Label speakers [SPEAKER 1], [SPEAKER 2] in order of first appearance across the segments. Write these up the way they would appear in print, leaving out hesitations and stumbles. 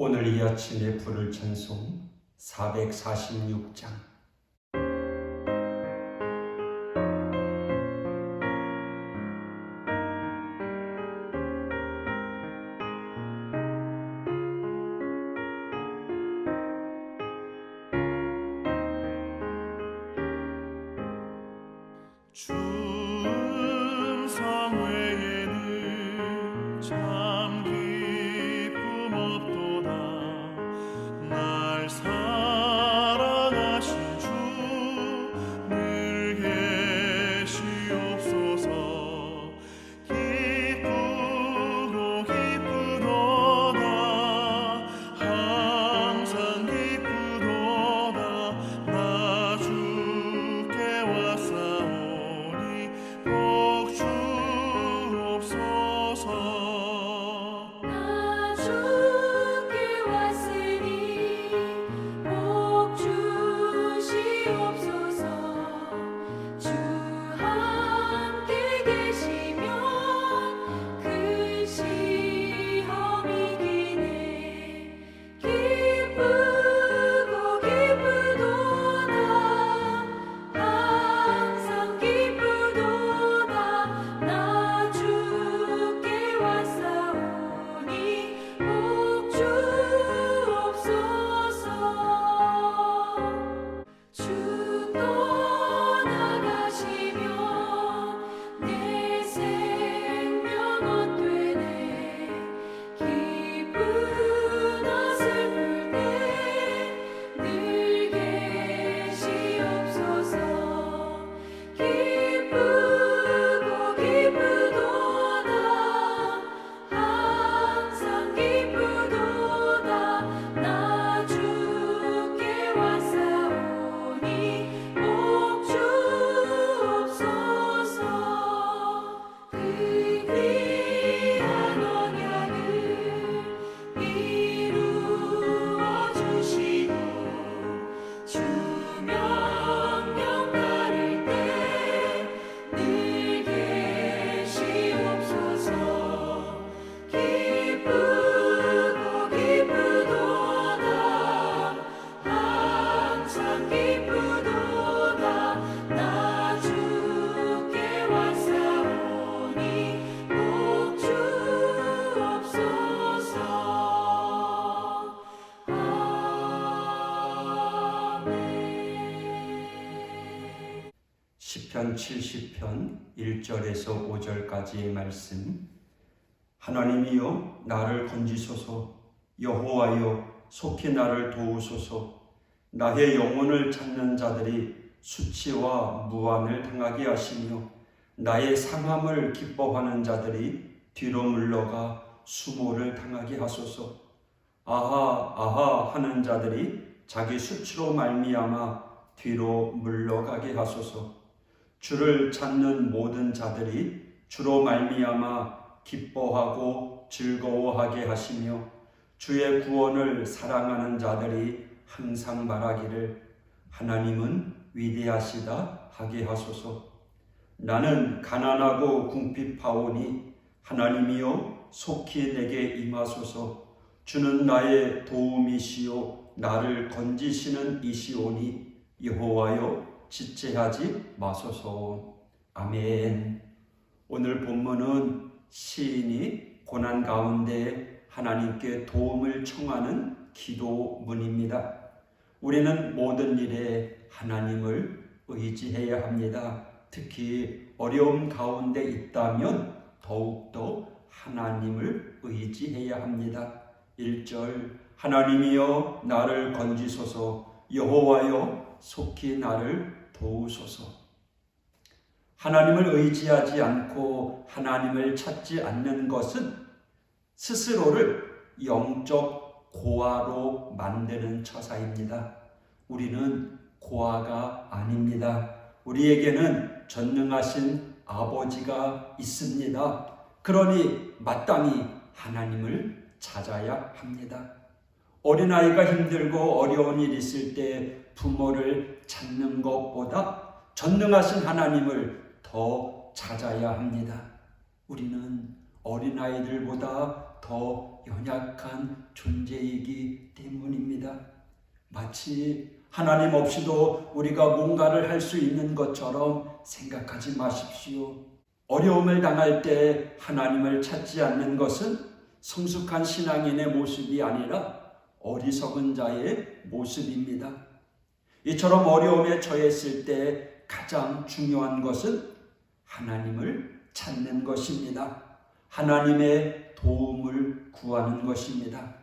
[SPEAKER 1] 오늘 이 아침에 부를 찬송 446장.
[SPEAKER 2] 충성 외에는 참 기쁨 없도다. 날 사랑하신 주 늘 계시옵소서. 기쁘고 기쁘도다. 항상 기쁘도다. 나 주께 왔사오니 복 주옵소서.
[SPEAKER 3] 나 주께 왔으니 복 주시옵소서. 주 함께 계시면 큰 시험이 기네. 기쁘고 기쁘도다. 항상 기쁘도다. 나 주께 왔사오니 복 주옵소서. 주 떠나가시면 내 생명 헛되네. 기쁘나 슬플 때 늘 계시옵소서. 기쁘고 기쁘도다. 항상 기쁘도다. 나 주께 왔사오니 복 주옵소서. 그 귀한 언약을 이루어 주시고 주 명령 따를 때 늘 계시옵소서. 기쁘고 기쁘도다. 항상 기쁘도다. 나 주께 왔사오니 복 주옵소서. 아멘.
[SPEAKER 1] 시편 70편 1절에서 5절까지의 말씀. 하나님이여 나를 건지소서. 여호와여 속히 나를 도우소서. 나의 영혼을 찾는 자들이 수치와 무한을 당하게 하시며 나의 상함을 기뻐하는 자들이 뒤로 물러가 수모를 당하게 하소서. 아하 아하 하는 자들이 자기 수치로 말미암아 뒤로 물러가게 하소서. 주를 찾는 모든 자들이 주로 말미암아 기뻐하고 즐거워하게 하시며 주의 구원을 사랑하는 자들이 항상 말하기를 하나님은 위대하시다 하게 하소서. 나는 가난하고 궁핍하오니 하나님이여 속히 내게 임하소서. 주는 나의 도움이시요 나를 건지시는 이시오니 여호와여 지체하지 마소서. 아멘. 오늘 본문은 시인이 고난 가운데 하나님께 도움을 청하는 기도문입니다. 우리는 모든 일에 하나님을 의지해야 합니다. 특히 어려움 가운데 있다면 더욱더 하나님을 의지해야 합니다. 1절 하나님이여 나를 건지소서. 여호와여 속히 나를 도우소서. 하나님을 의지하지 않고 하나님을 찾지 않는 것은 스스로를 영적 고아로 만드는 처사입니다. 우리는 고아가 아닙니다. 우리에게는 전능하신 아버지가 있습니다. 그러니 마땅히 하나님을 찾아야 합니다. 어린아이가 힘들고 어려운 일 있을 때 부모를 찾는 것보다 전능하신 하나님을 더 찾아야 합니다. 우리는 어린아이들보다 더 연약한 존재이기 때문입니다. 마치 하나님 없이도 우리가 뭔가를 할 수 있는 것처럼 생각하지 마십시오. 어려움을 당할 때 하나님을 찾지 않는 것은 성숙한 신앙인의 모습이 아니라 어리석은 자의 모습입니다. 이처럼 어려움에 처했을 때 가장 중요한 것은 하나님을 찾는 것입니다. 하나님의 도움을 구하는 것입니다.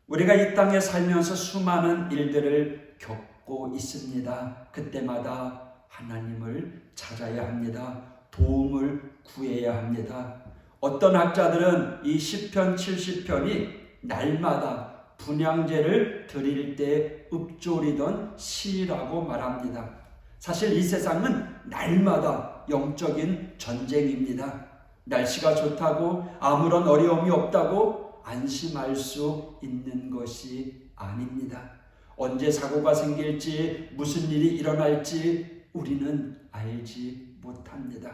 [SPEAKER 1] 우리가 이 땅에 살면서 수많은 일들을 겪고 있습니다. 그때마다 하나님을 찾아야 합니다. 도움을 구해야 합니다. 어떤 학자들은 이 시편 70편이 날마다 분향제를 드릴 때 읊조리던 시라고 말합니다. 사실 이 세상은 날마다 영적인 전쟁입니다. 날씨가 좋다고 아무런 어려움이 없다고 안심할 수 있는 것이 아닙니다. 언제 사고가 생길지, 무슨 일이 일어날지 우리는 알지 못합니다.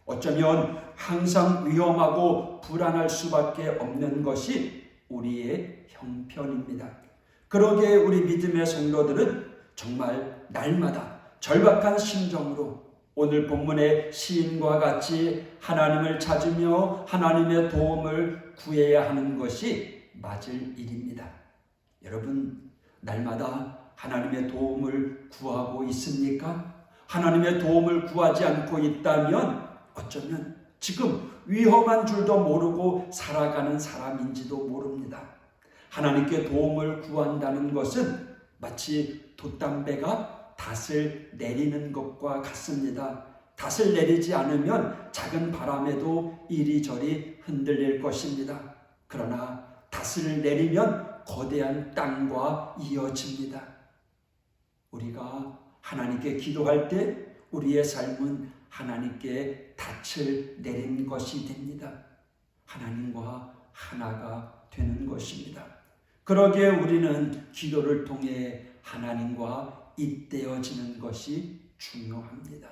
[SPEAKER 1] 어쩌면 항상 위험하고 불안할 수밖에 없는 것이 우리의 형편입니다. 그러기에 우리 믿음의 성도들은 정말 날마다 절박한 심정으로 오늘 본문의 시인과 같이 하나님을 찾으며 하나님의 도움을 구해야 하는 것이 맞을 일입니다. 여러분, 날마다 하나님의 도움을 구하고 있습니까? 하나님의 도움을 구하지 않고 있다면 어쩌면 지금 위험한 줄도 모르고 살아가는 사람인지도 모릅니다. 하나님께 도움을 구한다는 것은 마치 돛담배가 닷을 내리는 것과 같습니다. 닷을 내리지 않으면 작은 바람에도 이리저리 흔들릴 것입니다. 그러나 닷을 내리면 거대한 땅과 이어집니다. 우리가 하나님께 기도할 때 우리의 삶은 하나님께 닻을 내린 것이 됩니다. 하나님과 하나가 되는 것입니다. 그러기에 우리는 기도를 통해 하나님과 잇대어지는 것이 중요합니다.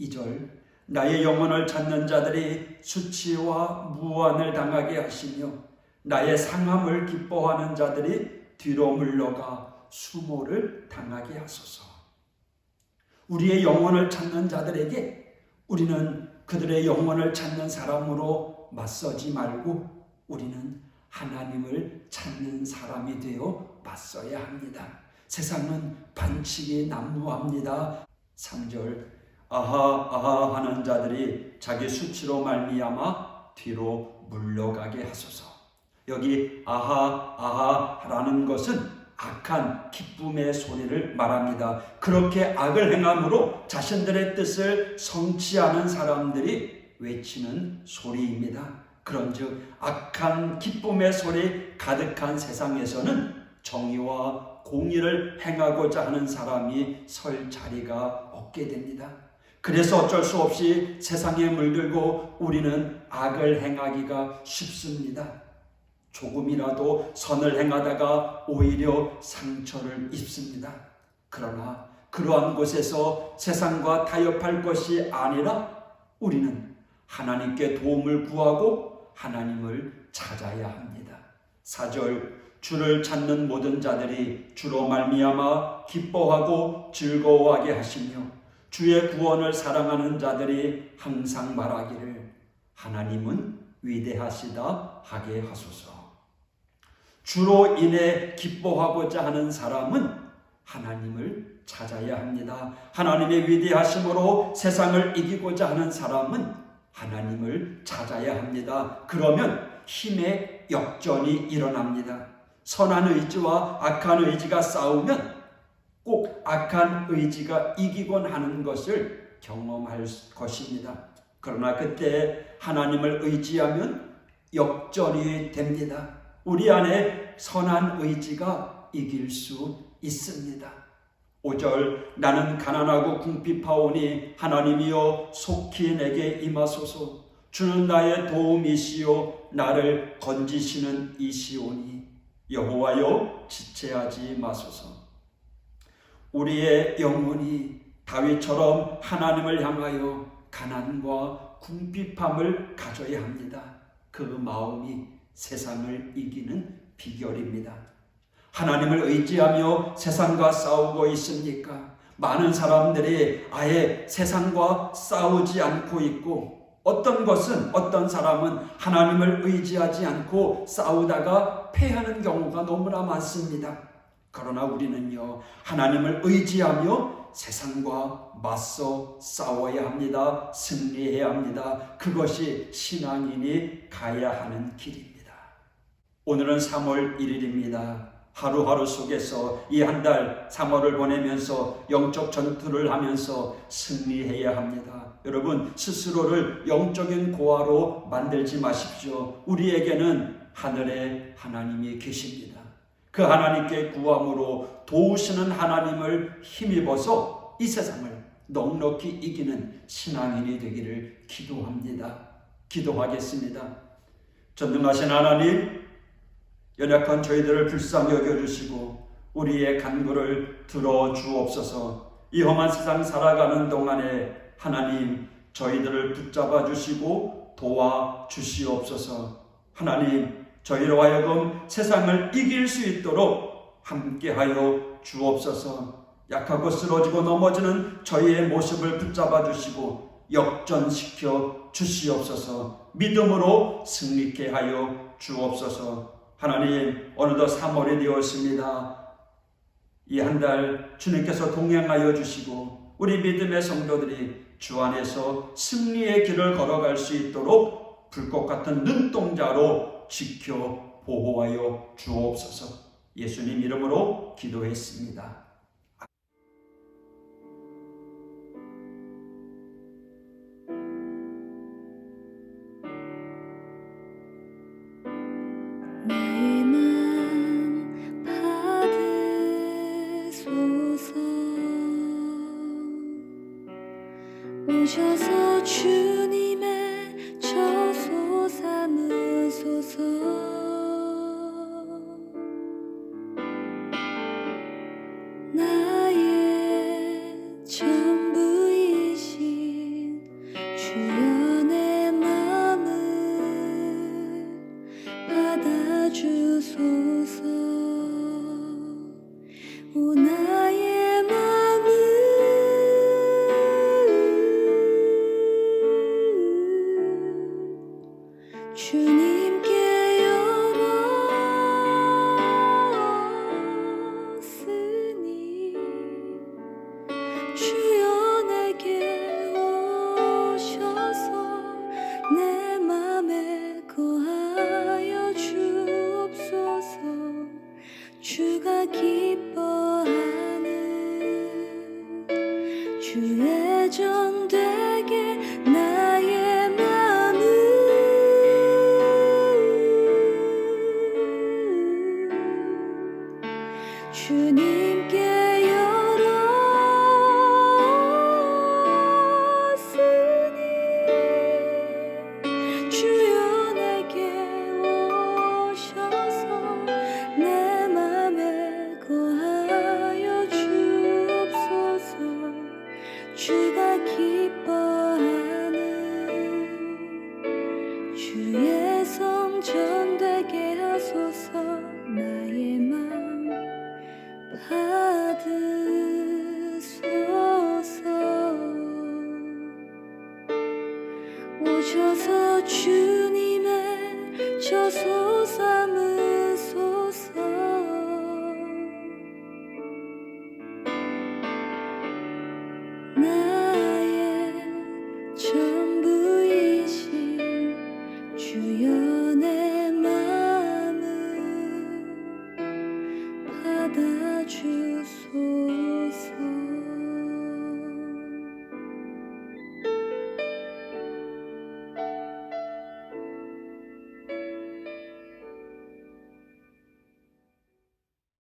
[SPEAKER 1] 2절, 나의 영혼을 찾는 자들이 수치와 무한을 당하게 하시며 나의 상함을 기뻐하는 자들이 뒤로 물러가 수모를 당하게 하소서. 우리의 영혼을 찾는 자들에게 우리는 그들의 영혼을 찾는 사람으로 맞서지 말고 우리는 하나님을 찾는 사람이 되어 맞서야 합니다. 세상은 반칙이 난무합니다. 3절, 아하 아하 하는 자들이 자기 수치로 말미암아 뒤로 물러가게 하소서. 여기 아하 아하라는 것은 악한 기쁨의 소리를 말합니다. 그렇게 악을 행함으로 자신들의 뜻을 성취하는 사람들이 외치는 소리입니다. 그런즉 악한 기쁨의 소리 가득한 세상에서는 정의와 공의를 행하고자 하는 사람이 설 자리가 없게 됩니다. 그래서 어쩔 수 없이 세상에 물들고 우리는 악을 행하기가 쉽습니다. 조금이라도 선을 행하다가 오히려 상처를 입습니다. 그러나 그러한 곳에서 세상과 타협할 것이 아니라 우리는 하나님께 도움을 구하고 하나님을 찾아야 합니다. 4절, 주를 찾는 모든 자들이 주로 말미암아 기뻐하고 즐거워하게 하시며 주의 구원을 사랑하는 자들이 항상 말하기를 하나님은 위대하시다 하게 하소서. 주로 인해 기뻐하고자 하는 사람은 하나님을 찾아야 합니다. 하나님의 위대하심으로 세상을 이기고자 하는 사람은 하나님을 찾아야 합니다. 그러면 힘의 역전이 일어납니다. 선한 의지와 악한 의지가 싸우면 꼭 악한 의지가 이기곤 하는 것을 경험할 것입니다. 그러나 그때 하나님을 의지하면 역전이 됩니다. 우리 안에 선한 의지가 이길 수 있습니다. 5절, 나는 가난하고 궁핍하오니 하나님이여 속히 내게 임하소서. 주는 나의 도움이시요 나를 건지시는 이시오니 여호와여 지체하지 마소서. 우리의 영혼이 다윗처럼 하나님을 향하여 가난과 궁핍함을 가져야 합니다. 그 마음이 세상을 이기는 비결입니다. 하나님을 의지하며 세상과 싸우고 있습니까? 많은 사람들이 아예 세상과 싸우지 않고 있고, 어떤 사람은 하나님을 의지하지 않고 싸우다가 패하는 경우가 너무나 많습니다. 그러나 우리는요, 하나님을 의지하며 세상과 맞서 싸워야 합니다. 승리해야 합니다. 그것이 신앙인이 가야 하는 길입니다. 오늘은 3월 1일입니다. 하루하루 속에서 이 한 달 3월을 보내면서 영적 전투를 하면서 승리해야 합니다. 여러분, 스스로를 영적인 고아로 만들지 마십시오. 우리에게는 하늘에 하나님이 계십니다. 그 하나님께 구함으로 도우시는 하나님을 힘입어서 이 세상을 넉넉히 이기는 신앙인이 되기를 기도합니다. 기도하겠습니다. 전능하신 하나님, 연약한 저희들을 불쌍히 여겨주시고 우리의 간구를 들어주옵소서. 이 험한 세상 살아가는 동안에 하나님, 저희들을 붙잡아 주시고 도와주시옵소서. 하나님, 저희로 하여금 세상을 이길 수 있도록 함께하여 주옵소서. 약하고 쓰러지고 넘어지는 저희의 모습을 붙잡아 주시고 역전시켜 주시옵소서. 믿음으로 승리케 하여 주옵소서. 하나님, 어느덧 3월이 되었습니다. 이 한 달 주님께서 동행하여 주시고 우리 믿음의 성도들이 주 안에서 승리의 길을 걸어갈 수 있도록 불꽃 같은 눈동자로 지켜 보호하여 주옵소서. 예수님 이름으로 기도했습니다.
[SPEAKER 3] 나의 맘 받으소서. 오셔서 주님의 저소 삼으소서. 나의 전부이신 주여, 내 맘을 받아주소서. 오 나의 맘을 주님께 열었으니 주여 내게 오셔서 내 맘에 거하여 주옵소서. 주가 기뻐하는 주의 전 되게 나의 맘을 주님께 열었으니 주여 내게 오셔서 내 맘에 거하여 주옵소서. 주가 기뻐하는 주의 성전 되게 하소서. 나의 맘 받으소서. 오셔서 주님의 저소사